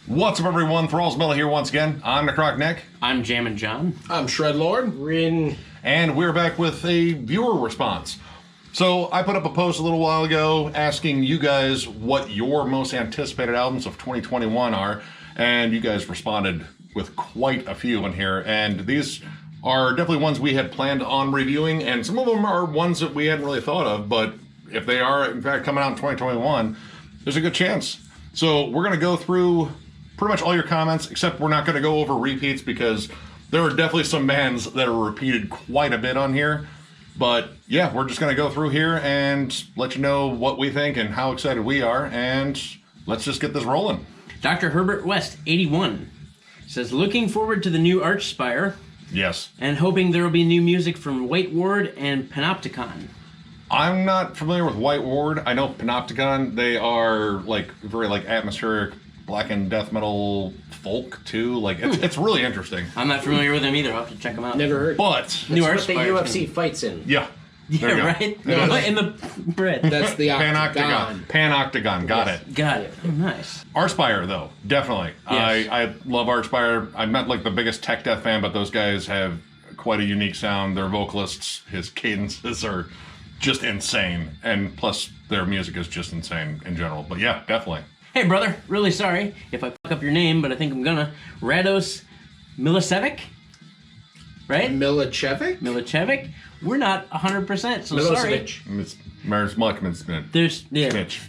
What's up, everyone? Thralls Metal here once again. I'm Necrotic Nick. I'm Jammin Jon. I'm Shredlord. Rin. And we're back with a viewer response. So I put up a post a little while ago asking you guys what your most anticipated albums of 2021 are, and you guys responded with quite a few in here, and these are definitely ones we had planned on reviewing, and some of them are ones that we hadn't really thought of, but if they are in fact coming out in 2021, there's a good chance. So we're going to go through pretty much all your comments, except we're not going to go over repeats because there are definitely some bands that are repeated quite a bit on here. But yeah, we're just going to go through here and let you know what we think and how excited we are, and let's just get this rolling. Dr. Herbert West, 81, says, looking forward to the new Archspire. Yes. And hoping there will be new music from White Ward and Panopticon. I'm not familiar with White Ward. I know Panopticon. They are like very like atmospheric black and death metal folk too. Like it's really interesting. I'm not familiar with them either. I'll have to check them out. Never heard. But New That's what the Archspire. UFC fights in. yeah. Yeah, right? No, In the bread. That's the Panoctagon. Panoctagon. Got it. Got it. Oh, nice. Archspire, though, definitely. Yes. I love Archspire. I'm not like the biggest tech death fan, but those guys have quite a unique sound. Their vocalists, his cadences are just insane, and plus their music is just insane in general. But yeah, definitely. Hey, brother. Really sorry if I fuck up your name, but I think I'm gonna. Rados Milicevic? Right? Milicevic? Milicevic? We're not 100%, so sorry. Milosevic. It's Mars Muckman. There's, yeah. Mitch.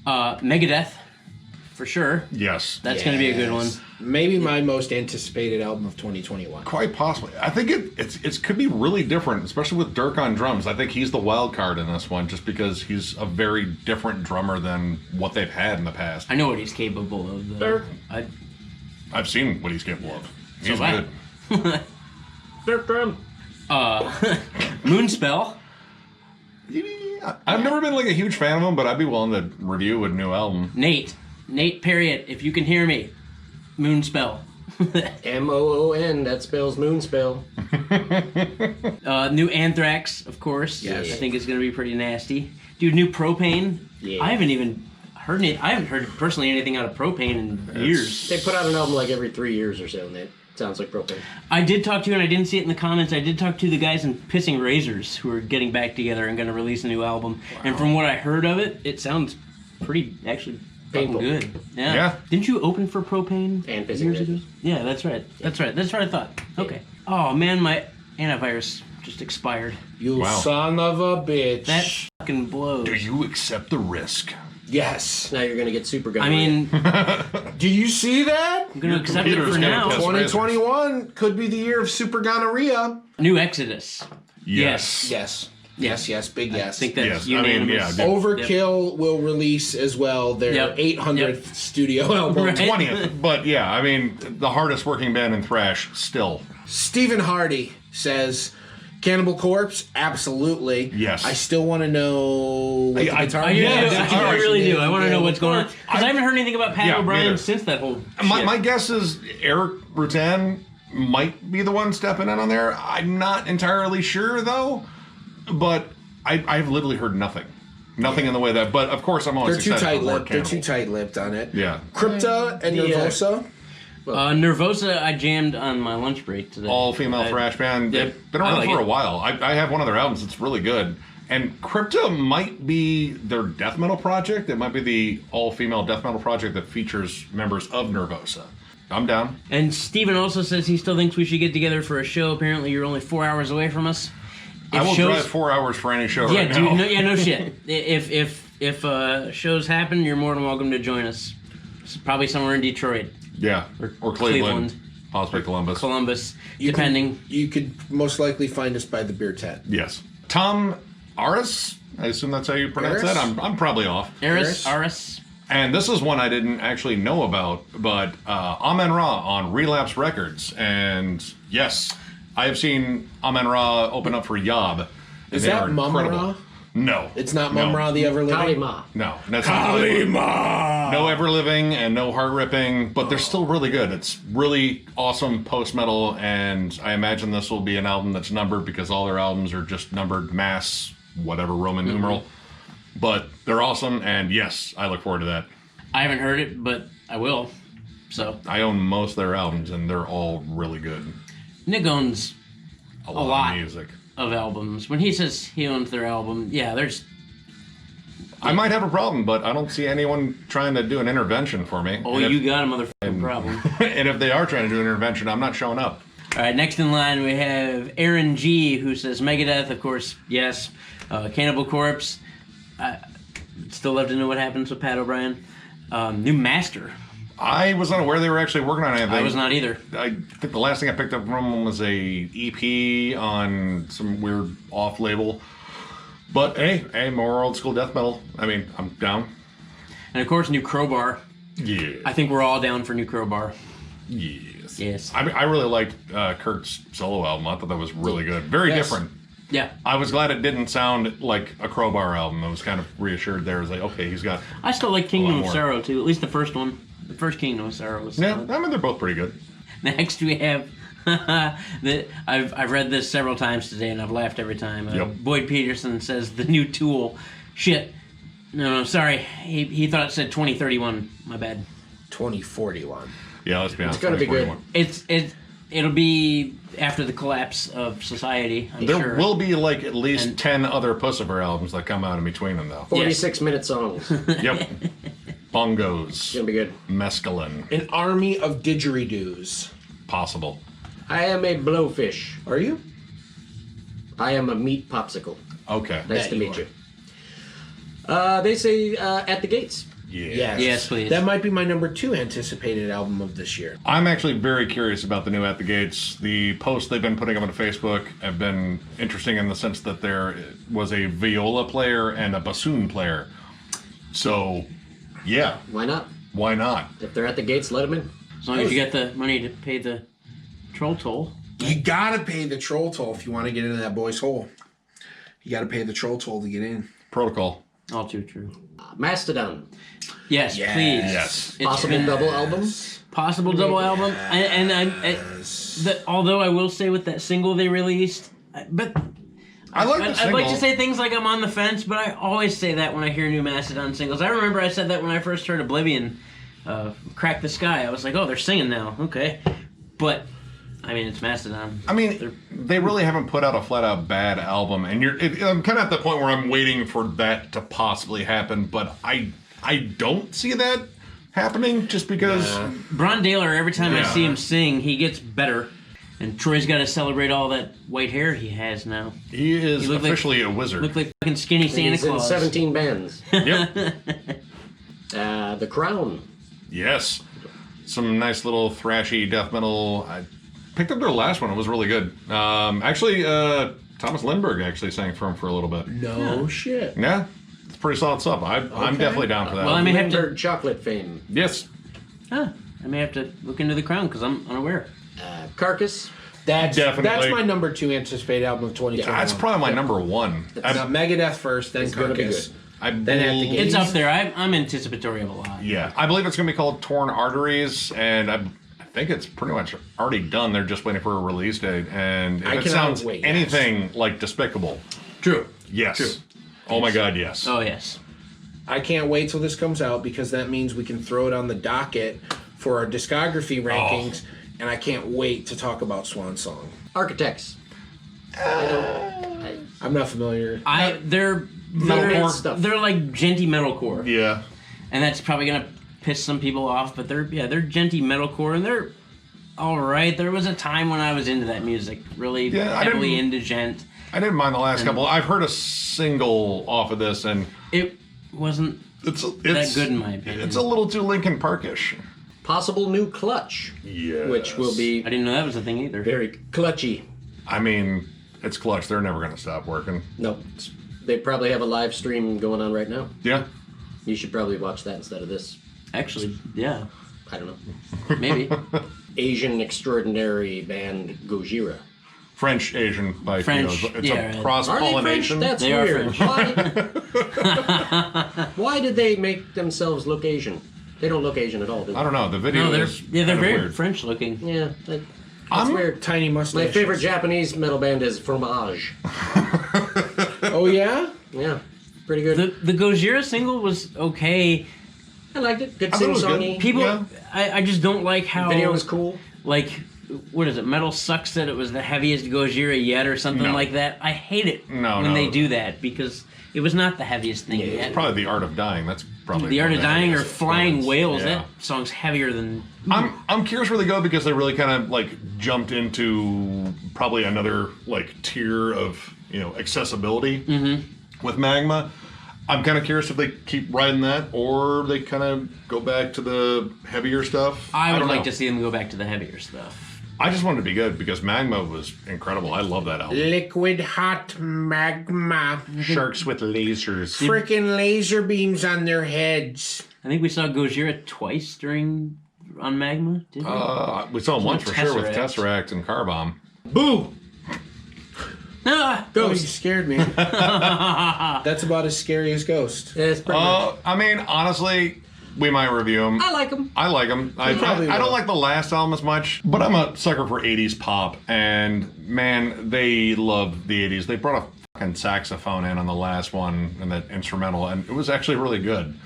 Megadeth, for sure. Yes. That's gonna be a good one. Yes. Maybe my most anticipated album of 2021. Quite possibly. I think it could be really different, especially with Dirk on drums. I think he's the wild card in this one, just because he's a very different drummer than what they've had in the past. I know what he's capable of. Dirk. I've seen what he's capable of. He's have good. Dirk drum. Moonspell. I've never been like a huge fan of him, but I'd be willing to review a new album. Nate Perriott, if you can hear me. Moonspell. M-O-O-N. That spells moonspell. New Anthrax, of course. Yes. I think it's going to be pretty nasty. Dude, new Propane. Yeah. I haven't even heard it. I haven't heard personally anything out of Propane in years. They put out an album like every 3 years or so, and it sounds like propane. I did talk to, and I didn't see it in the comments, I did talk to the guys in Pissing Razors who are getting back together and going to release a new album. Wow. And from what I heard of it, it sounds pretty, actually, Painful. good. Yeah. Yeah. Didn't you open for Propane And Pissing years Razors. ago? Yeah, that's right. That's right. That's what I thought. Okay. Oh, man, my antivirus just expired. You Wow. son of a bitch. That fucking blows. Do you accept the risk? Yes. Now you're going to get super gun. I mean, Do you see that? I'm going to accept it computer's for gonna now. piss. 2021 could be the year of super gonorrhea. New Exodus. Yes. Yes, big yes. I think that's Yes, I mean, unanimous. yeah, Overkill will release as well their Yep. 800th studio album. Right. 20th. But yeah, I mean, the hardest working band in thrash still. Stephen Hardy says, Cannibal Corpse, absolutely. Yes. I still want to know what the guitar I, player I really do. I want to know Yeah. what's going on. Because I haven't heard anything about Pat Yeah, O'Brien neither. since that whole My, shit. my guess is Eric Rutan might be the one stepping in on there. I'm not entirely sure, though. But I've literally heard nothing. Nothing in the way that. But of course, I'm always They're too excited for more tight-lipped. They're too Cannibal. tight-lipped on it. Yeah. Crypta and Nervosa. Nervosa, I jammed on my lunch break today. All female thrash band. Yep. They've been I around like for it. a while. I have one of their albums. It's really good. And Crypta might be their death metal project. It might be the all-female death metal project that features members of Nervosa. I'm down. And Steven also says he still thinks we should get together for a show. Apparently, you're only 4 hours away from us. I will drive 4 hours for any show Yeah, right dude. now. No shit. If shows happen, you're more than welcome to join us. It's probably somewhere in Detroit, Yeah. Or Cleveland. Possibly Columbus. Columbus, depending. You could most likely find us by the beer tent. Yes. Tom Aris, I assume that's how you pronounce Aris? that. I'm probably off. Aris. And this is one I didn't actually know about, but Amen Ra on Relapse Records. And yes, I have seen Amen Ra open up for Yob. Is They that are Mum incredible. Ra? No. It's not no. Mum Ra the Ever Living? Kalima. No. That's not Kalima! No Ever Living and no Heart Ripping, but they're still really good. It's really awesome post-metal, and I imagine this will be an album that's numbered because all their albums are just numbered mass, whatever Roman numeral. But they're awesome, and yes, I look forward to that. I haven't heard it, but I will. So I own most of their albums, and they're all really good. Nick owns A lot of music. of albums. When he says he owns their album, yeah, there's. I might have a problem, but I don't see anyone trying to do an intervention for me. Oh, and you got a motherfucking problem. and if they are trying to do an intervention, I'm not showing up. All right, next in line we have Aaron G, who says Megadeth, of course, yes. Cannibal Corpse. I'd still love to know what happens with Pat O'Brien. New Master. I was unaware they were actually working on anything. I was not either. I think the last thing I picked up from them was a EP on some weird off label. But hey, more old school death metal. I mean, I'm down. And of course, New Crowbar. Yeah. I think we're all down for New Crowbar. Yes. Yes. I mean, I really liked Kurt's solo album. I thought that was really good. Very different. Yeah. I was glad it didn't sound like a Crowbar album. I was kind of reassured there. I was like, okay, he's got. I still like Kingdom of more. Sorrow too. At least the first one. The first Kingdom of Sorrow was. Yeah, solid. I mean, they're both pretty good. Next we have. I've read this several times today and I've laughed every time. Yep. Boyd Peterson says the new Tool. Shit. No, sorry. He thought it said 2031. My bad. 2041. Yeah, let's be honest. It's gonna be good. 2041. It'll be after the collapse of society. I'm There sure. will be like at least And- 10 other Pussifer albums that come out in between them, though. 46-minute songs. It's Yep. Bongos. gonna be good. Mescaline. An army of didgeridoos. Possible. I am a blowfish. Are you? I am a meat popsicle. Okay. Nice That to you meet are. you. They say At the Gates. Yeah. Yes, please. That might be my number 2 anticipated album of this year. I'm actually very curious about the new At the Gates. The posts they've been putting up on Facebook have been interesting in the sense that there was a viola player and a bassoon player. So, yeah, Why not? why not? If they're at the gates, let them in. As long as you got the money to pay the troll toll. You gotta pay the troll toll if you want to get into that boy's hole. You gotta pay the troll toll to get in. Protocol. All too true. Mastodon. Yes, Yes. please. Yes. It's Possible been- double album. Possible double album. Although I will say with that single they released, but I like the I'd single. like to say things like I'm on the fence, but I always say that when I hear new Mastodon singles. I remember I said that when I first heard Oblivion, Crack the Sky. I was like, oh, they're singing now. Okay. But, I mean, it's Mastodon. I mean, they really haven't put out a flat-out bad album, and I'm kind of at the point where I'm waiting for that to possibly happen, but I don't see that happening just because. Bron Daler, every time I Yeah. see him sing, he gets better. And Troy's got to celebrate all that white hair he has now. He is look like- officially a wizard. Look like fucking skinny Santa He's in Claus. 17 bands. Yep. The Crown. Yes. Some nice little thrashy death metal. I picked up their last one. It was really good. Actually, Thomas Lindbergh actually sang for him for a little bit. No shit. Yeah. It's pretty solid stuff. I'm definitely down for that. Well, I may have to. Lindbergh chocolate fame. Yes. Huh, I may have to look into The Crown because I'm unaware. Carcass. That's Definitely. my number 2 anticipated album of 2021. That's probably my number one. Now, Megadeth first, then It's gonna be Carcass. good. I Then At the believe- Gates. It's up there. I'm anticipatory of a lot. Yeah, I believe it's going to be called Torn Arteries, and I think it's pretty much already done. They're just waiting for a release date, and if I it cannot sounds wait, anything like Despicable, True. yes. True. Oh my God, yes. Oh yes. I can't wait till this comes out because that means we can throw it on the docket for our discography rankings, and I can't wait to talk about Swan Song. Architects. I'm not familiar. They're Metalcore stuff. they're like genty metalcore, Yeah. and that's probably gonna piss some people off. But they're genty metalcore, and they're all right. There was a time when I was into that music, really Yeah, I heavily didn't- into gent. I didn't mind the last couple. I've heard a single off of this, and It wasn't it's that good in my opinion. It's a little too Linkin Parkish. Possible new Clutch. Yes. Which will be I didn't know that was a thing either. very clutchy. I mean, it's Clutch. They're never going to stop working. No. They probably have a live stream going on right now. Yeah. You should probably watch that instead of this. Actually, yeah, I don't know. maybe. Asian extraordinary band Gojira. French Asian by French, It's yeah, a right. cross Are they French? pollination. That's They are weird. Why did they make themselves look Asian? They don't look Asian at all, do they? I don't know. The video No, they're is they're kind of very weird. French looking. Yeah, that's weird. Tiny mustache. My favorite Japanese metal band is Fromage. Oh yeah. Yeah, pretty good. The Gojira single was okay. I liked it. Good I thought it was good. sing-songy. People, Yeah. I just don't like how Video was cool. Like, what is it? Metal Sucks said it was the heaviest Gojira yet, or something No. like that. I hate it No, when no. they do that because it was not the heaviest thing yet. It's probably The Art of Dying. That's probably The Art one of the Dying or heaviest Flying ones. Whales. Yeah. That song's heavier than. I'm curious where they go because they really kind of like jumped into probably another like tier of accessibility with Magma. I'm kind of curious if they keep riding that or they kind of go back to the heavier stuff. I would don't like know. to see them go back to the heavier stuff. I just wanted to be good because Magma was incredible. I love that album. Liquid hot magma. Sharks with lasers. Freaking laser beams on their heads. I think we saw Gojira twice on Magma. Did we? We saw him once for sure with Tesseract. Tesseract and Car Bomb. Boo! Ah! Oh, you scared me. That's about as scary as Ghost. Yeah, it's pretty much. I mean, honestly, we might review them. I like them. I like them. I probably don't will. like the last album as much, but I'm a sucker for 80s pop, and man, they love the 80s. They brought a fucking saxophone in on the last one, and that instrumental, and it was actually really good.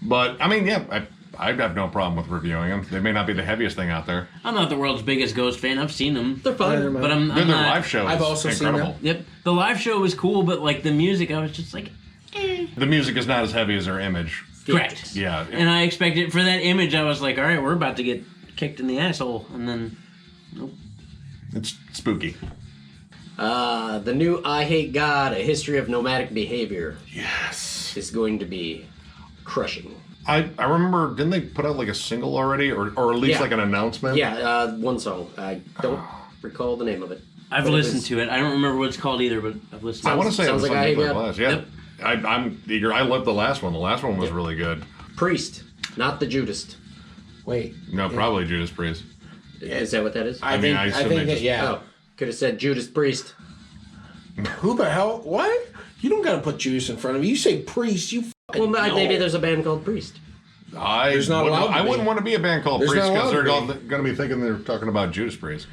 But, I mean, yeah, I have no problem with reviewing them. They may not be the heaviest thing out there. I'm not the world's biggest Ghost fan. I've seen them. They're fun. Neither am I. But I'm Their not. live show is I've also seen incredible. them. Yep. The live show was cool, but like the music, I was just like, eh. The music is not as heavy as their image. Correct. Yeah. And I expected for that image, I was like, all right, we're about to get kicked in the asshole, and then It's spooky. The new I Hate God, A History of Nomadic Behavior Yes. is going to be crushing. I remember, didn't they put out like a single already, or at least Yeah. like an announcement? Yeah, one song. I don't recall the name of it. I've But it listened was- to it. I don't remember what it's called either, but I've listened. I want to say it Sounds was like something I like got- last. Yeah, Yep. I'm eager. I loved the last one. The last one was really good. Priest, not the Judas. Wait. No, probably Judas Priest. Is that what that is? I mean, think, I I assume think they that, just- yeah. Oh, could have said Judas Priest. Who the hell? What? You don't gotta put Judas in front of me. You say priest, you Well, fucking maybe know. there's a band called Priest. There's not allowed to I be. wouldn't want to be a band called There's Priest not because they're allowed to going to be thinking they're talking about Judas Priest.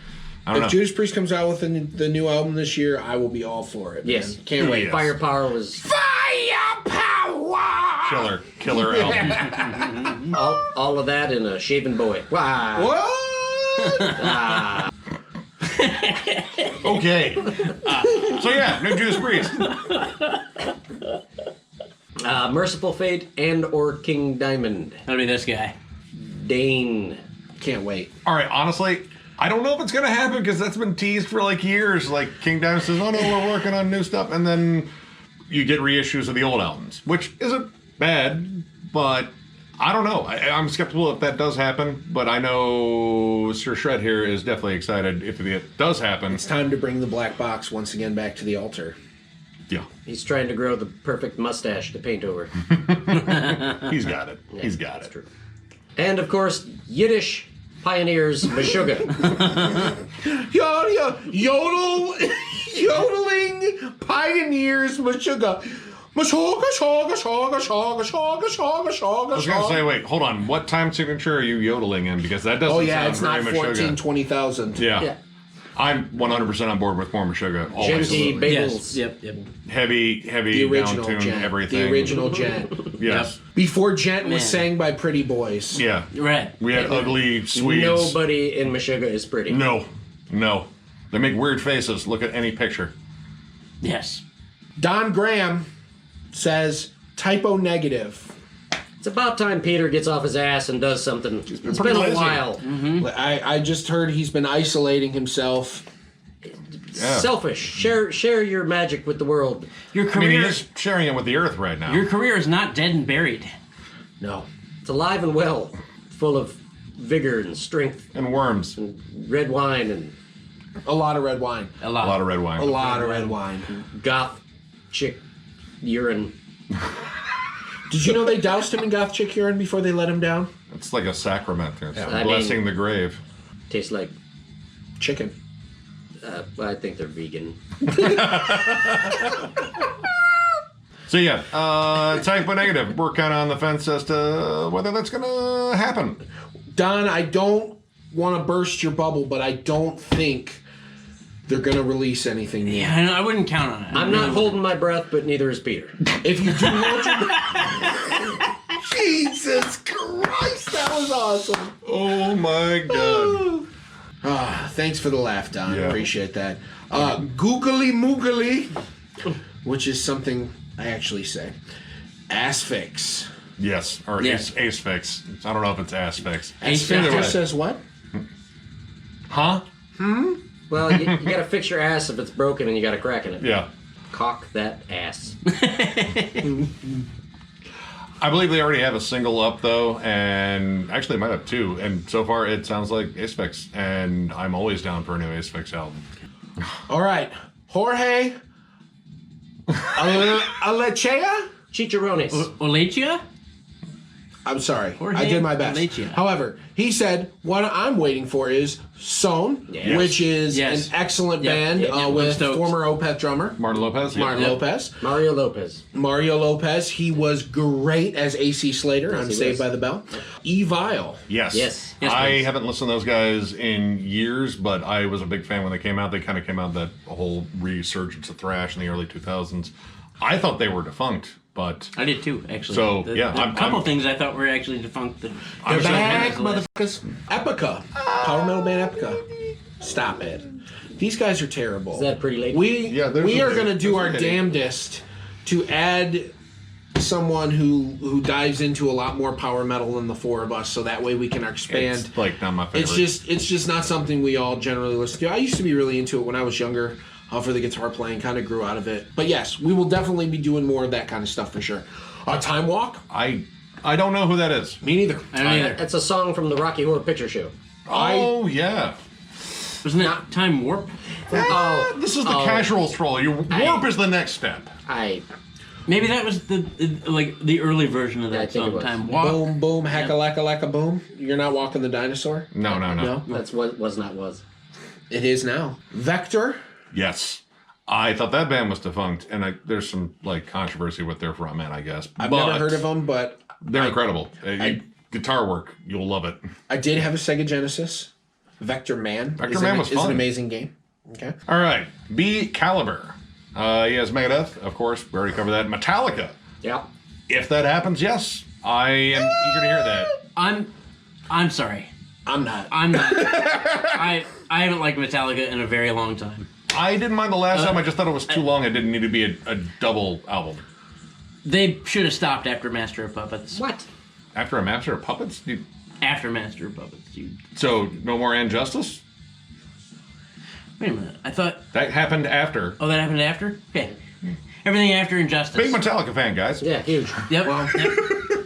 I don't know. If Judas Priest comes out with the new album this year, I will be all for it. Yes. man. Can't wait. Yes. Firepower was Firepower! Killer album. all of that in a shaven boy. Wow. What? Okay. So yeah, new Judas Priest. Merciful Fate and or King Diamond. That'll be this guy. Dane. Can't wait. All right, honestly, I don't know if it's going to happen because that's been teased for like years. Like King Diamond says, "Oh no, we're working on new stuff," and then you get reissues of the old albums, which isn't bad, but I don't know. I'm skeptical if that does happen, but I know Sir Shred here is definitely excited if it does happen. It's time to bring the black box once again back to the altar. Yeah, He's trying to grow the perfect mustache to paint over. he's got it. He's got That's it. true. And of course, Yiddish pioneers Meshuggah. Yodeling pioneers Meshuggah. Meshuggah, shogga, shogga, shogga, shogga, shogga, shogga, I was going to say, wait, hold on. What time signature are you yodeling in? Because that doesn't Oh yeah, sound it's not very 14, Meshuggah. 20,000. Yeah. Yeah. I'm 100% on board with more Meshuggah. Always. Genty Yes. bagels. Yep. Heavy, The original down-tuned gent. everything. The original gent. Yes. Before gent was Man. sang by Pretty Boys. Yeah. Right. We had ugly Swedes. Nobody in Meshuggah is pretty. No. They make weird faces. Look at any picture. Yes. Don Graham says typo negative. It's about time Peter gets off his ass and does something. It's been pretty a lazy. while. I just heard he's been isolating himself. Yeah. Selfish. Share your magic with the world. Your I mean, he career. is sharing it with the earth right now. Your career is not dead and buried. No. It's alive and well, full of vigor and strength, And worms. red wine and A lot of red wine. A lot. A lot of red wine. A lot of red wine. goth chick urine. Did you know they doused him in goth chick urine before they let him down? It's like a sacrament. It's I blessing mean- the grave. Tastes like, Chicken. I think they're vegan. So yeah, typo negative. We're kind of on the fence as to whether that's going to happen. Don, I don't want to burst your bubble, but I don't think they're going to release anything new. Yeah, I wouldn't count on it. I'm not holding my breath, but neither is Peter. If you do hold your Jesus Christ, that was awesome. Oh my god. Thanks for the laugh, Don. Yeah. Appreciate that. Googly moogly, which is something I actually say. Asphyx. Yes, or Yeah. ace fix. I don't know if it's ass fix. Ace Asphyx Either way. just says what? Huh? Well, you gotta fix your ass if it's broken and you got a crack in it. Yeah. Cock that ass. I believe they already have a single up though, and actually might have two. And so far, it sounds like Asphyx, and I'm always down for a new Asphyx album. All right, Jorge Alechea. Chicharrones. Oletia? I'm sorry, Jorge I did my best. Alechea. However, he said what I'm waiting for is Sown, Yes. which is Yes. an excellent Yep. band Yep. with Stoked. former Opeth drummer Martin Lopez. Martin Yep. Lopez. Mario Lopez. Mario Lopez, he was great as AC Slater on he Saved was. by the Bell. Evile. Yes. Yes. Yes, I please. haven't listened to those guys in years, but I was a big fan when they came out. They kind of came out that whole resurgence of thrash in the early 2000s. I thought they were defunct, but I did too, actually. So, The- yeah, the I'm- couple I'm- things I thought were actually defunct. That They're sorry, back, what is motherfuckers. Epica. Power metal band Epica. Stop it. These guys are terrible. Is that Pretty Lady? Yeah, there's we a- are going to do there's a our lady. damnedest to add someone who dives into a lot more power metal than the four of us, so that way we can expand. it's like not my favorite. It's just not something we all generally listen to. I used to be really into it when I was younger. For the guitar playing, kind of grew out of it. But yes, we will definitely be doing more of that kind of stuff for sure. Time Walk? I don't know who that is. Me neither. I don't either. It's a song from the Rocky Horror Picture Show. Oh yeah. Wasn't it Time Warp? Oh, This is the casual stroll. Your warp is the next step. Maybe that was the early version of I that think it song, was. Time Walk. Boom, boom, hacka lacka lacka boom. You're not walking the dinosaur? No. No? that's what was not was. It is now. Vector? Yes. I thought that band was defunct, and there's some like controversy with their frontman, I guess. I've never heard of them, but They're incredible. Guitar work, you'll love it. I did have a Sega Genesis. Vector Man. Vector Man was is fun. an amazing game. Okay. All right, B Caliber. He has Megadeth, of course. We already covered that. Metallica. Yeah. If that happens, yes, I am eager to hear that. I'm sorry. I'm not. I'm not. I haven't liked Metallica in a very long time. I didn't mind the last time. I just thought it was too long. It didn't need to be a double album. They should have stopped after Master of Puppets. What? After a Master of Puppets? After Master of Puppets. So no more And Justice? Wait a minute. I thought. That happened after. Oh, that happened after? Okay. Everything after Injustice. Big Metallica fan, guys. Yeah, huge. Yep. yep.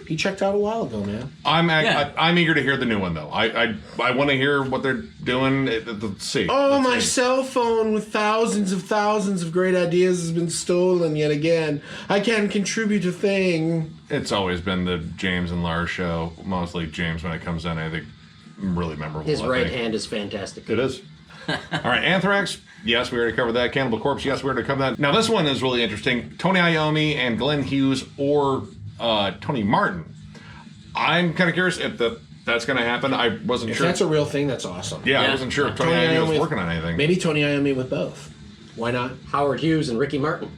He checked out a while ago, man. I'm eager to hear the new one though. I want to hear what they're doing. Let's see. Oh, Let's my see. cell phone with thousands of great ideas has been stolen yet again. I can't contribute a thing. It's always been the James and Lars show. Mostly James when it comes in. I think really memorable. His I right think. hand is fantastic. It is. All right, Anthrax. Yes, we already covered that. Cannibal Corpse. Yes, we already covered that. Now this one is really interesting. Tony Iommi and Glenn Hughes or Tony Martin. I'm kind of curious if that's going to happen. I wasn't If sure. that's a real thing, that's awesome. Yeah, I Yeah. wasn't sure if Tony Tony Iommi Iommi- was working on anything. Maybe Tony Iommi with both. Why not? Howard Hughes and Ricky Martin.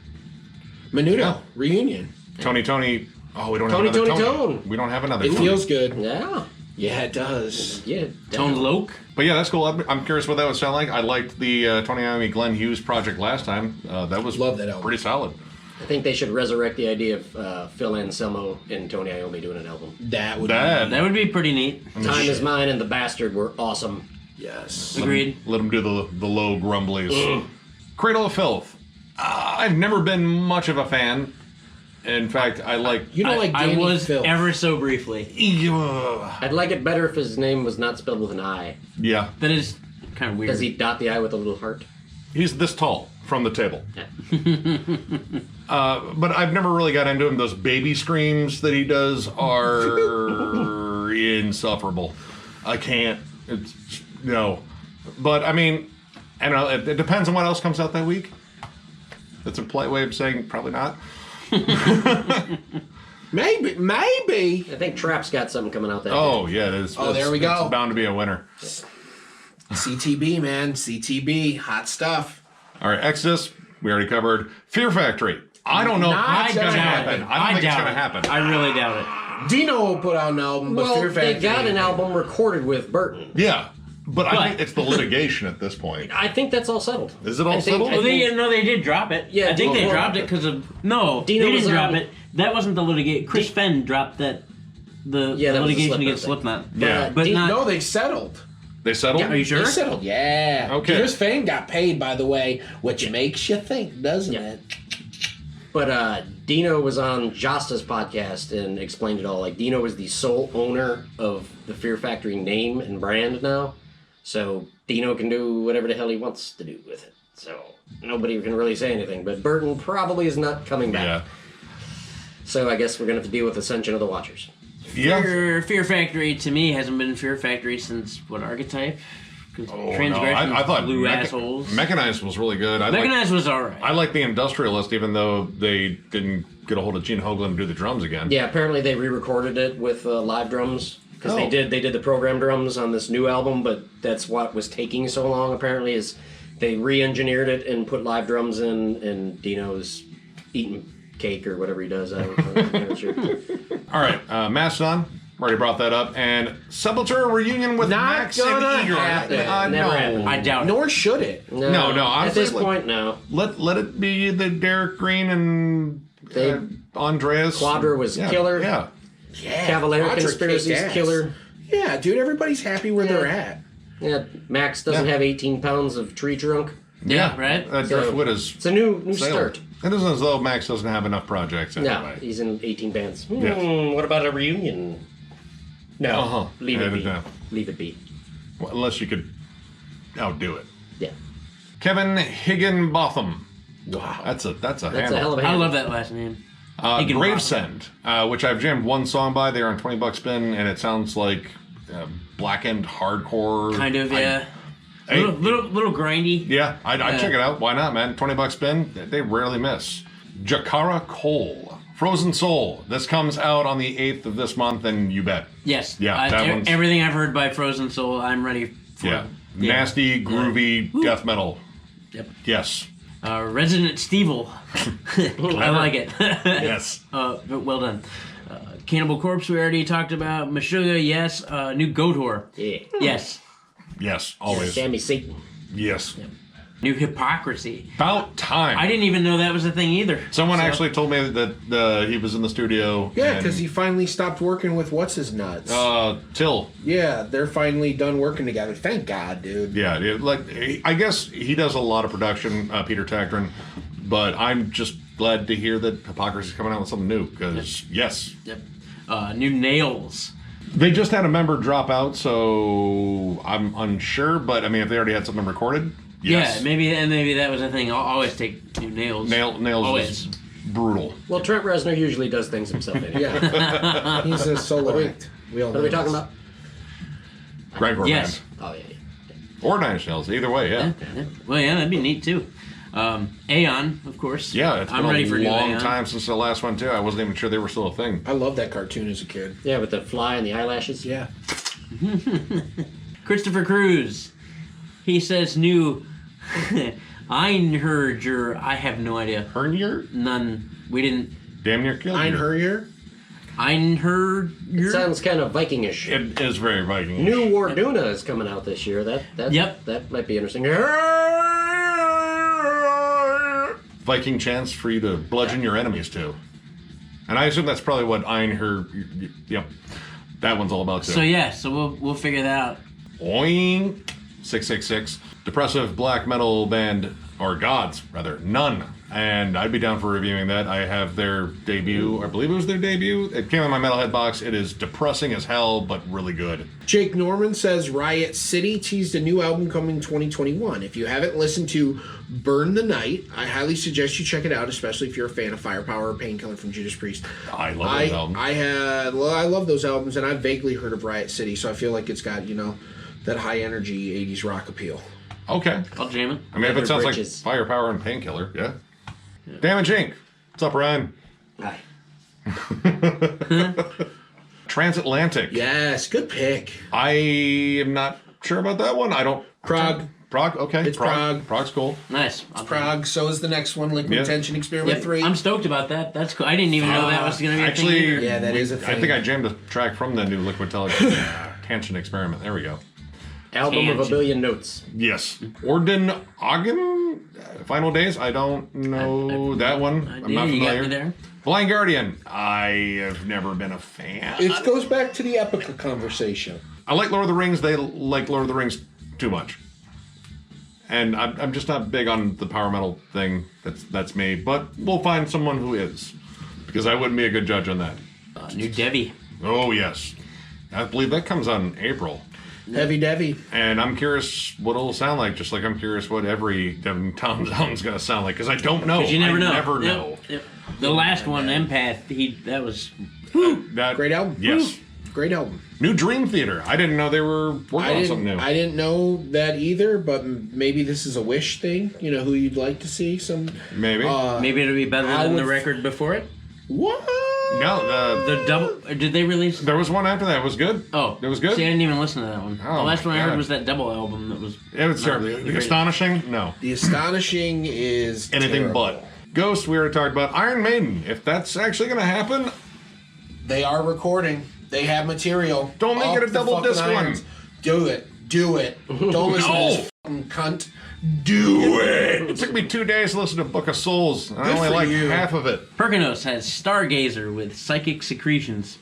Menudo Yeah. reunion. Tony. Oh, we don't have Tony, another Tony, Tony. Tone. We don't have another. It Tony. feels good. Yeah. Yeah, it does. Yeah. Tone Loke. But yeah, that's cool. I'm curious what that would sound like. I liked the Tony Iommi Glenn Hughes project last time. That was Love that album. pretty solid. I think they should resurrect the idea of Phil Anselmo and Tony Iommi doing an album. That would That would be pretty neat. Time Is Mine and The Bastard were awesome. be. Yes. Agreed. Let them do the low grumblies. Cradle of Filth. I've never been much of a fan. In fact, I like. You don't like I Danny was Filth. ever so briefly. I'd like it better if his name was not spelled with an I. Yeah, That is kind of weird. Does he dot the I with a little heart? he's this tall from the table. Yeah. But I've never really got into him. Those baby screams that he does are insufferable. I can't. It's no. But I mean, I don't know. It depends on what else comes out that week. That's a polite way of saying probably not. Maybe. I think Trap's got something coming out that Oh yeah, it is. Oh, there we go. It's bound to be a winner. CTB, man. CTB. Hot stuff. All right, Exodus. We already covered. Fear Factory. I don't know if Not that's going to gonna happen. happen. I don't think it's doubt going to it. happen. I really doubt it. Dino will put out an album, but Well, Fear Factory. they got an album recorded with Burton. Yeah, but I think it's the litigation at this point. I think that's all settled. Is it all I think- settled? I Well, think- they did drop it. Yeah, I think they Dino dropped dropped it because of no. Dino they was didn't drop on- it. That wasn't the litigation. Chris Fenn dropped that. The Yeah, that was the litigation Slipknot against thing. Slipknot. Yeah. but not. No, they settled. They settled? Are you sure? They settled, yeah. Okay. Chris Fane got paid, by the way, which makes you think, doesn't Yeah. it? But Dino was on Josta's podcast and explained it all. Like, Dino is the sole owner of the Fear Factory name and brand now. So Dino can do whatever the hell he wants to do with it. So nobody can really say anything. But Burton probably is not coming back. Yeah. So I guess we're going to have to deal with Ascension of the Watchers. Yeah. Fear Factory to me hasn't been Fear Factory since what Archetype? Because Oh, no. Transgression I thought blue assholes. Mechanized was really good. Mechanized was alright. I like the Industrialist, even though they didn't get a hold of Gene Hoglan to do the drums again. Yeah, apparently they re-recorded it with live drums because Oh. they did the program drums on this new album, but that's what was taking so long. Apparently, is they re-engineered it and put live drums in, and Dino's eating cake or whatever he does. I don't know. I'm not sure. All right, Mastodon. Already brought that up. And Sepultura reunion with Not Max and gonna Igor. happen. Never no. happened. I doubt it. Nor should it. No, At honestly, this point, no. Let it be the Derek Green and They- Andreas. Quadra was killer. Yeah. Yeah. Cavalier Quadra Conspiracy's kicked ass. killer. Yeah, dude, everybody's happy where they're at. Yeah, Max doesn't Yeah. have 18 pounds of tree trunk. Yeah, right? Driftwood is It's a new sailed. start. It isn't as though Max doesn't have enough projects No, anyway. he's in 18 bands. Yes. What about a reunion? No, Uh-huh. leave it Yeah, be. no. Leave it be. Well, unless you could outdo it. Yeah, Kevin Higginbotham. Wow. That's a that's a handle. hell of a I handle. love that last name. Higginbotham. Gravesend, which I've jammed one song by. They're on $20 spin, and it sounds like blackened hardcore. Kind of, yeah. Hey, Little grindy. yeah, I'd check it out. Why not, man? $20 spin. They rarely miss. Jakara Cole, Frozen Soul. This comes out on the 8th of this month, and you bet. Yes. Yeah, that one's- everything I've heard by Frozen Soul, I'm ready for. Yeah, nasty, groovy death metal. Yep. Yes, Resident Stevel. I like it. yes. But well done. Cannibal Corpse, we already talked about. Meshuggah, yes. New Gotor. Yeah. Yes. Yes, always. Sammy Satan. Yes. New Hypocrisy. About time. I didn't even know that was a thing either. Someone So- actually told me that he was in the studio. Yeah, and, because he finally stopped working with what's his nuts. Till. Yeah, they're finally done working together. Thank God, dude. Yeah, I guess he does a lot of production, Peter Tagdrin, but I'm just glad to hear that Hypocrisy's coming out with something new, because, yes. Yep. New Nails. They just had a member drop out, so I'm unsure, but, I mean, if they already had something recorded, yes. Yeah, maybe that was a thing. I'll always take New Nails. Nails Always. is brutal. Well, Trent Reznor usually does things himself. Anyway. Yeah. He's a solo act. We all What are we know talking this. about? Grindcore Yes. band. Oh yeah. Or Nine Inch Nails, either way, yeah. Yeah. Well, yeah, that'd be neat too. Aeon, of course. Yeah, it's I'm been ready a for new long Aeon. time since the last one, too. I wasn't even sure they were still a thing. I love that cartoon as a kid. Yeah, with the fly and the eyelashes. Yeah. Christopher Cruz. He says new Einherjer. I have no idea. Hernier? None. We didn't. Damn near killed you. Einherjer? Einherjer? Sounds kind of Vikingish. It is very Viking. New Warduna is coming out this year. Yep. That might be interesting. Viking chants for you to bludgeon your enemies to. And I assume that's probably what Einher. Yep. That one's all about, too. So yeah, so we'll figure that out. Oink. 666. Depressive black metal band, or gods, rather, None. And I'd be down for reviewing that. I have their debut, I believe it was their debut. It came in my Metalhead box. It is depressing as hell, but really good. Jake Norman says Riot City teased a new album coming 2021. If you haven't listened to Burn the Night, I highly suggest you check it out, especially if you're a fan of Firepower or Painkiller from Judas Priest. I love those albums. I love those albums, and I've vaguely heard of Riot City, so I feel like it's got, that high energy 80s rock appeal. Okay. I'll jam it. I mean, if it Leather sounds Bridges. like Firepower and Painkiller, yeah. Damage Inc. What's up, Ryan? Hi. Transatlantic. Yes, good pick. I am not sure about that one. I don't. Prague. Prague, okay. It's Prague. Prague's cool. Nice. Prague. So is the next one, Liquid Tension Experiment 3. I'm stoked about that. That's cool. I didn't even know that was going to be a thing. Actually, either. Yeah, that is a thing. I think I jammed a track from the new Liquid Tension Experiment. There we go. Album of a billion notes. Yes. Orden Ogden? Final Days? I don't know that one. I'm not You got familiar. me there. Blind Guardian. I have never been a fan. It goes back to the Epica conversation. I like Lord of the Rings. They like Lord of the Rings too much. And I'm just not big on the power metal thing. That's me. But we'll find someone who is. Because I wouldn't be a good judge on that. New Debbie. Oh, yes. I believe that comes out in April. Heavy Devi. And I'm curious what it'll sound like, just like I'm curious what every Devin Tom's album's going to sound like. Because I don't know. You never know. I never Yep, know. Yep. The last one, Empath, that was... That, Great album. Yes. Great album. New Dream Theater. I didn't know they were working on something new. I didn't know that either, but maybe this is a wish thing. You know, who you'd like to see? Maybe. Maybe it'll be better than the record before it. What? No, The double... Did they release... there was one after that. It was good. Oh. It was good. See, I didn't even listen to that one. Oh, the last my one I heard God. was that double album that was... It was terrible. Astonishing? No. The Astonishing is Anything terrible. but. Ghost, we already talked about. Iron Maiden, if that's actually going to happen, They are recording. They have material. Don't make it a Off the double fucking disc irons. one. Do it. Do it. Don't listen to No. this fucking cunt. Do it. it took me 2 days to listen to Book of Souls. And I Good only for like you. half of it. Perkinos has Stargazer with Psychic Secretions.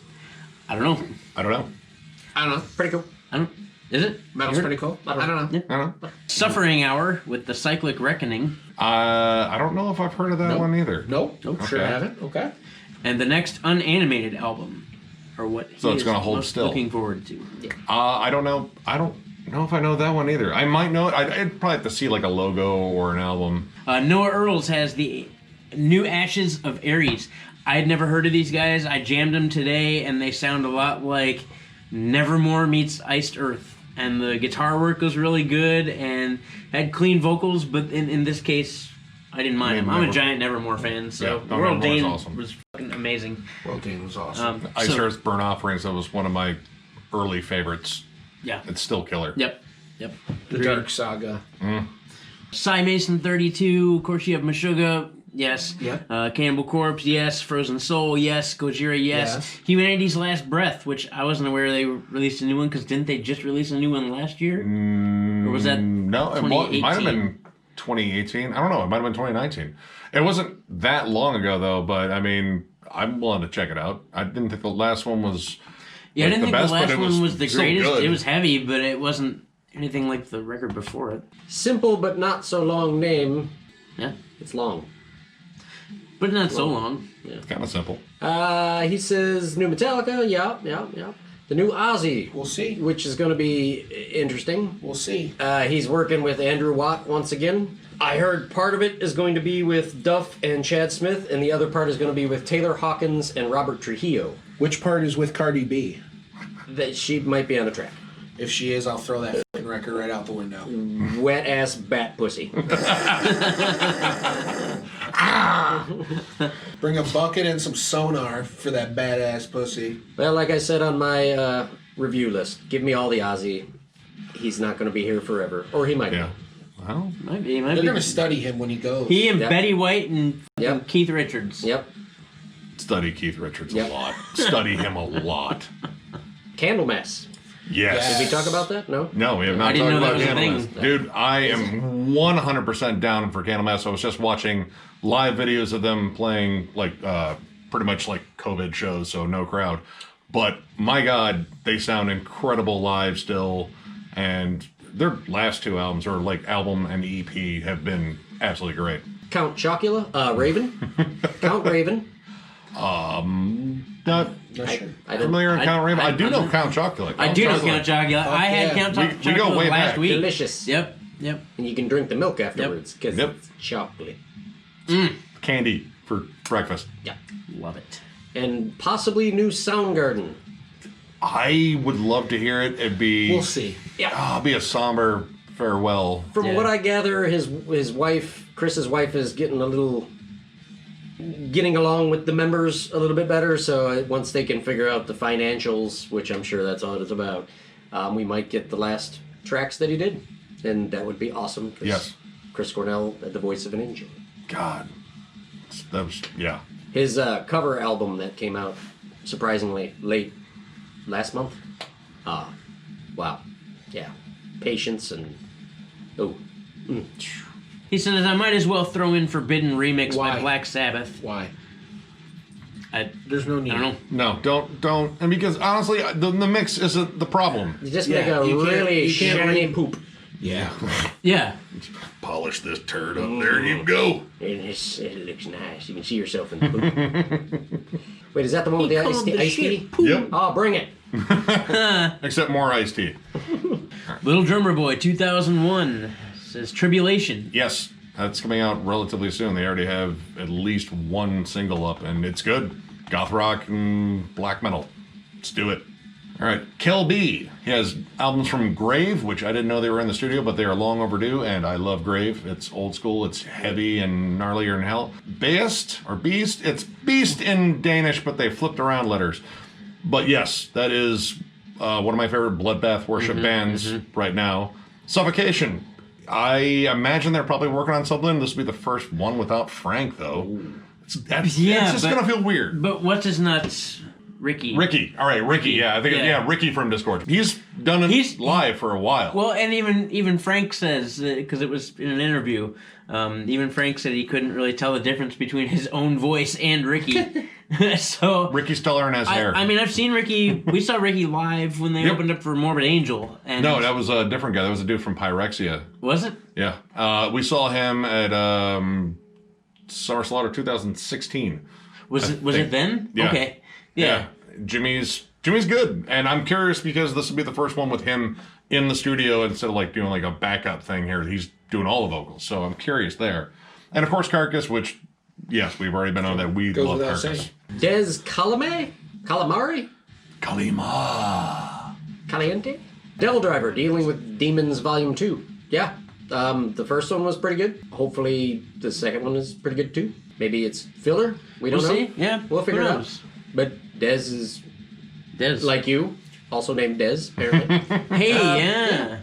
I don't know. I don't know. I don't know. Pretty cool. I don't... Is it? Metal's You heard pretty it? cool. I don't know. I don't know. Suffering Hour with the Cyclic Reckoning. I don't know if I've heard of that Nope. one either. Nope. Sure Okay. haven't. Okay. And the next unanimated album. Or what So he it's is gonna hold most still. looking forward to. I don't know. I don't know if I know that one either. I might know it. I'd probably have to see like a logo or an album. Noah Earls has the New Ashes of Ares. I had never heard of these guys. I jammed them today, and they sound a lot like Nevermore meets Iced Earth. And the guitar work was really good and had clean vocals, but in this case, I didn't mind them. I'm a giant Nevermore fan, so Yeah, World Nevermore's Dane awesome. was fucking amazing. World Dane was awesome. Ice So- Earth Burn Offerings, that was one of my early favorites. Yeah. It's still killer. Yep. the Dark Saga. Cy Mason 32, of course you have Meshuggah, yes. Yep. Cannibal Corpse, yes. Frozen Soul, yes. Gojira, yes. Yes. Humanity's Last Breath, which I wasn't aware they released a new one, because didn't they just release a new one last year? Or was that No, it 2018? might have been 2018. I don't know. It might have been 2019. It wasn't that long ago, though, but I mean, I'm willing to check it out. I didn't think the last one was. Yeah, I like, didn't think best, the but last it one was the still greatest. good. It was heavy, but it wasn't anything like the record before it. Simple but not so long name. Yeah. It's long. But not so long. kind of simple. He says new Metallica. Yeah. The new Ozzy. We'll see. Which is going to be interesting. We'll see. He's working with Andrew Watt once again. I heard part of it is going to be with Duff and Chad Smith, and the other part is going to be with Taylor Hawkins and Robert Trujillo. Which part is with Cardi B? That she might be on the track. If she is, I'll throw that fucking record right out the window. Wet ass bat pussy. Bring a bucket and some sonar for that badass pussy. Well, like I said on my review list, give me all the Ozzy. He's not going to be here forever, or he might. Yeah. Well, Might be. They're gonna study him when he goes. He and Yep. Betty White and Yep. Keith Richards. Yep. study Keith Richards Yep. a lot. Study him a lot. Candlemass. Yes. Did we talk about that? No. No, we have not I didn't talked know about that was a Candlemass. thing. Dude, I am 100% down for Candlemass. I was just watching live videos of them playing, like, pretty much like COVID shows, so no crowd. But my God, they sound incredible live still. And their last two albums, or like album and EP, have been absolutely great. Count Chocula. Raven. Count Raven. Not Not sure. I didn't. familiar with Count Raven. I do know I'm- Count Chocula. I do know Chocula. Count Chocula. I had yeah. Count We go Chocula way last back. week. Delicious. Yep. And you can drink the milk afterwards because Yep. it's chocolate. Candy for breakfast. Yeah. Love it. And possibly new Soundgarden. I would love to hear it. It'd be We'll see. it'd be a somber farewell. From Yeah. what I gather, his wife, Chris's wife, is getting along with the members a little bit better. So once they can figure out the financials, which I'm sure that's all it's about, we might get the last tracks that he did. And that would be awesome. 'Cause Yes. Chris Cornell had the voice of an angel. God. That was, yeah. His cover album that came out surprisingly late last month. Wow. Yeah. Patience and... Oh. He says, I might as well throw in Forbidden Remix Why? by Black Sabbath. Why? I There's no need. don't know. No, don't. And because honestly, the mix isn't the problem. You just Yeah, make a you can't- really you can't shiny read- poop. Yeah. Yeah. Polish this turd up. There you go. And it looks nice. You can see yourself in the poop. Wait, is that the one with the iced tea? Yep. Oh, bring it. Except more iced tea. Little Drummer Boy 2001 says Tribulation. Yes, that's coming out relatively soon. They already have at least one single up, and it's good. Goth rock and black metal. Let's do it. All right, Kel B. He has albums from Grave, which I didn't know they were in the studio, but they are long overdue, and I love Grave. It's old school, it's heavy and gnarlier than hell. Beast, or Beast, it's Beast in Danish, but they flipped around letters. But yes, that is one of my favorite bloodbath worship bands right now. Suffocation. I imagine they're probably working on something. This will be the first one without Frank, though. It's just but- going to feel weird. But what's his nuts? Ricky. All right, Ricky. Yeah, I think Ricky from Discord. He's done it live for a while. Well, and even Frank says, because it was in an interview, even Frank said he couldn't really tell the difference between his own voice and Ricky. So Ricky's taller and has hair. I mean, I've seen Ricky. We saw Ricky live when they opened up for Morbid Angel. And No, that was a different guy. That was a dude from Pyrexia. was it? Yeah. We saw him at Summer Slaughter 2016. Was it then? Yeah. Okay. Yeah. Jimmy's good, and I'm curious because this will be the first one with him in the studio instead of like doing like a backup thing here. He's doing all the vocals, so I'm curious there. And of course, Carcass, which yes, we've already been on that. We Goes love without Carcass. saying. Des Calamari? Kalima. Caliente? Devil Driver, Dealing with Demons Volume 2. Yeah. The first one was pretty good. Hopefully the second one is pretty good too. Maybe it's filler. We don't We'll know. see. Yeah. We'll figure Who it knows? out. But Des is Des. like you, also named Des, apparently. Hey, yeah.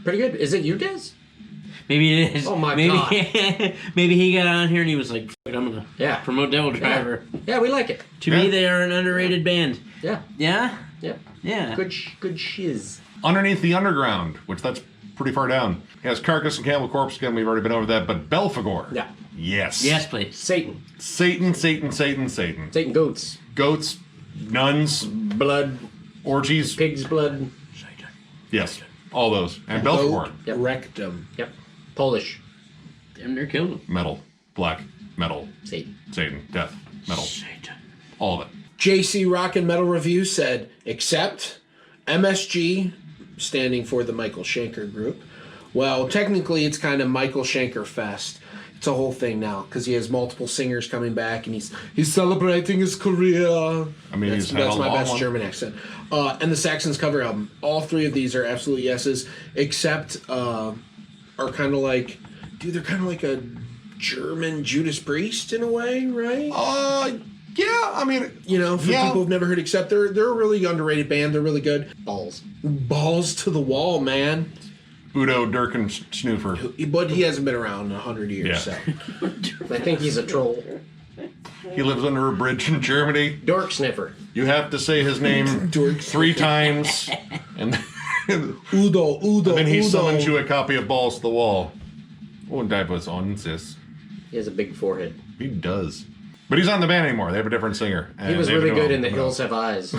Pretty good. Is it you, Des? Maybe it is. Oh my maybe, God. Maybe he got on here and he was like, "F it, I'm gonna promote Devil Driver." Yeah, we like it. To me, they are an underrated band. Yeah. Yeah. Yeah. Yeah. Good shiz. Underneath the Underground, which that's pretty far down. He has Carcass and Cannibal Corpse again. We've already been over that, but Belphegor. Yeah. Yes. Yes, please. Satan. Satan. Satan goats. Goats, nuns, Blood. orgies. Pig's blood. Yes, all those. And Belphegor. Yep. Rectum. Yep. Polish. Damn near killed him. Metal, black, metal, Satan. Satan, death, metal, Satan. all of it. JC Rock and Metal Review said, except MSG, standing for the Michael Schenker Group. Well, technically it's kind of Michael Schenker Fest. It's a whole thing now because he has multiple singers coming back and he's celebrating his career. I mean, That's my best German accent. And the Saxons cover album. All three of these are absolute yeses, except are kind of like, dude, they're kind of like a German Judas Priest in a way, right? Yeah, I mean, You know, for people who've never heard, except they're a really underrated band. They're really good. Balls. Balls to the wall, man. Udo Dirk Snoofer. But he hasn't been around in 100 years, Yeah. so. I think he's a troll. He lives under a bridge in Germany. Dork sniffer. You have to say his name Dirk 3 times, and Udo. then he Udo. summons you a copy of Balls to the Wall. Und etwas uns. He has a big forehead. He does. But he's not in the band anymore. They have a different singer. He was really good in The Hills Have Eyes.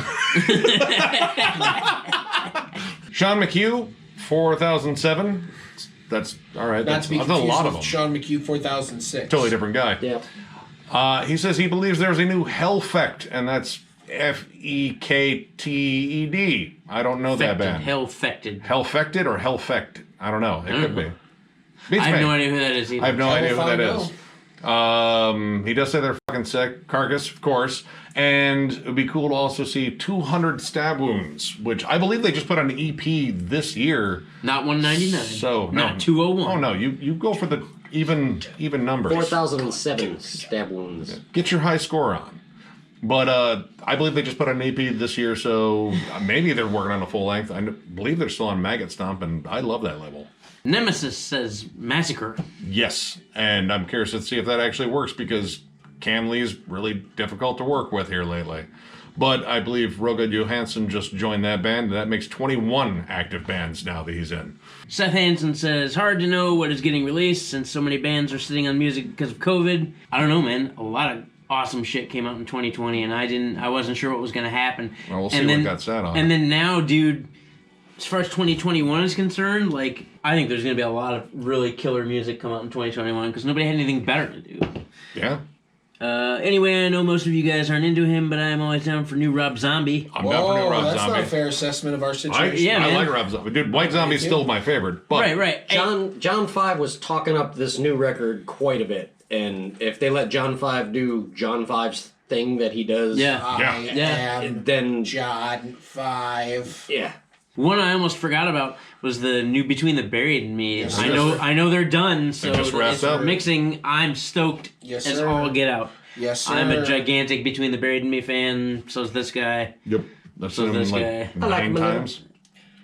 Sean McHugh, 4007. That's all right. That's That's a lot of them. Sean McHugh 4006. Totally different guy. Yeah. He says he believes there's a new Hellfect, and that's Fekted. I don't know that band. Hell-fected. Hellfected or Hellfect? I don't know. It could be. I have no idea who that is either. I have no idea who that Hell is. He does say they're fucking sick. Carcass, of course. And it would be cool to also see 200 Stab Wounds, which I believe they just put on an EP this year. Not 199. So not no. 201. Oh no, you go for the even numbers. 4007 stab wounds. Get your high score on. But I believe they just put out an EP this year, so maybe they're working on a full length. I believe they're still on Maggot Stomp, and I love that label. Nemesis says Massacre. Yes, and I'm curious to see if that actually works because Cam Lee's really difficult to work with here lately. But I believe Roga Johansson just joined that band, and that makes 21 active bands now that he's in. Seth Hansen says, hard to know what is getting released since so many bands are sitting on music because of COVID. I don't know, man. A lot of awesome shit came out in 2020, and I wasn't sure what was going to happen. Well, we'll see what got said on. And then now, dude, as far as 2021 is concerned, like, I think there's going to be a lot of really killer music come out in 2021 because nobody had anything better to do. Yeah. Anyway, I know most of you guys aren't into him, but I'm always down for new Rob Zombie. I'm down for new Rob that's Zombie. not a fair assessment of our situation. I like Rob Zombie. Dude, White Zombie's still my favorite. But Right. John 5 was talking up this new record quite a bit, and if they let John 5 do John 5's thing that he does, I am then John 5. yeah. One I almost forgot about was the new Between the Buried and Me. Yes, I know they're done, so just wrapped it's up. mixing. I'm stoked Yes, as sir. all get out. Yes, sir. I'm a gigantic Between the Buried and Me fan. So's this guy. Yep. I've So seen them this like guy. I like 9 them a little. times.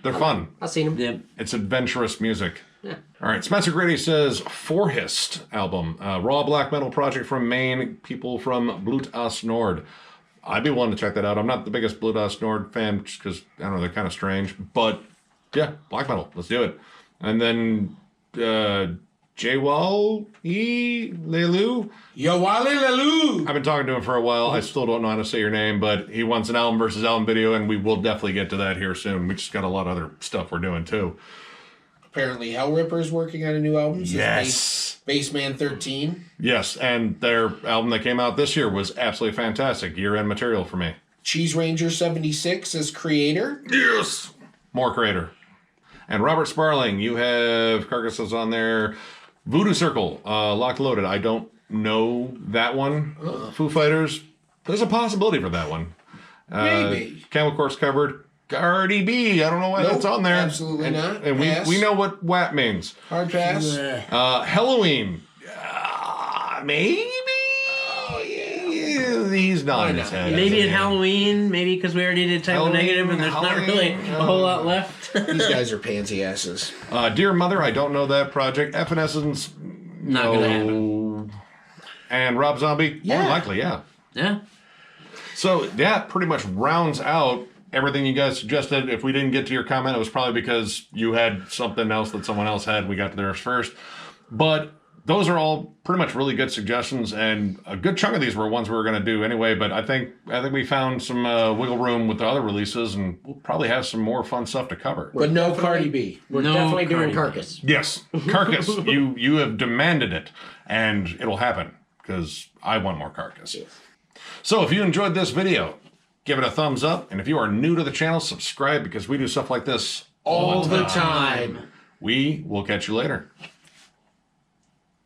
They're fun. I've seen him. Yep. It's adventurous music. Yeah. All right, Spencer Grady says Forhist album, raw black metal project from Maine, people from Blut As Nord. I'd be willing to check that out. I'm not the biggest Blut As Nord fan just because, I don't know, they're kind of strange. But yeah, black metal. Let's do it. And then Jwal E. Lelu. Yo, Wally Lalu. I've been talking to him for a while. I still don't know how to say your name, but he wants an album versus album video, and we will definitely get to that here soon. We just got a lot of other stuff we're doing too. Apparently, Hellripper is working on a new album. So Yes. Baseman 13. Yes, and their album that came out this year was absolutely fantastic. Year-end material for me. Cheese Ranger 76 as creator. Yes! More creator. And Robert Sparling, you have Carcasses on there. Voodoo Circle, Locked Loaded. I don't know that one. Foo Fighters, there's a possibility for that one. Maybe. Camel Corpse covered. Cardi B, I don't know why Nope, that's on there. absolutely not. And Pass. we know what WAP means. Hard pass. Halloween, maybe? He's nodding his head. Maybe at Halloween, maybe because we already did Type O Halloween, Negative and there's not really Halloween, a whole lot left. These guys are pansy asses. Dear Mother, I don't know that project. Evanescence, Not no. gonna happen. And Rob Zombie, Yeah. more likely, yeah. Yeah. So that pretty much rounds out everything you guys suggested. If we didn't get to your comment, it was probably because you had something else that someone else had. We got to theirs first. But those are all pretty much really good suggestions, and a good chunk of these were ones we were going to do anyway. But I think we found some wiggle room with the other releases, and we'll probably have some more fun stuff to cover. But no Cardi B. We're No definitely Cardi. doing Carcass. Yes, Carcass, you have demanded it, and it'll happen because I want more Carcass. So if you enjoyed this video, give it a thumbs up, and if you are new to the channel, subscribe because we do stuff like this All the time. We will catch you later.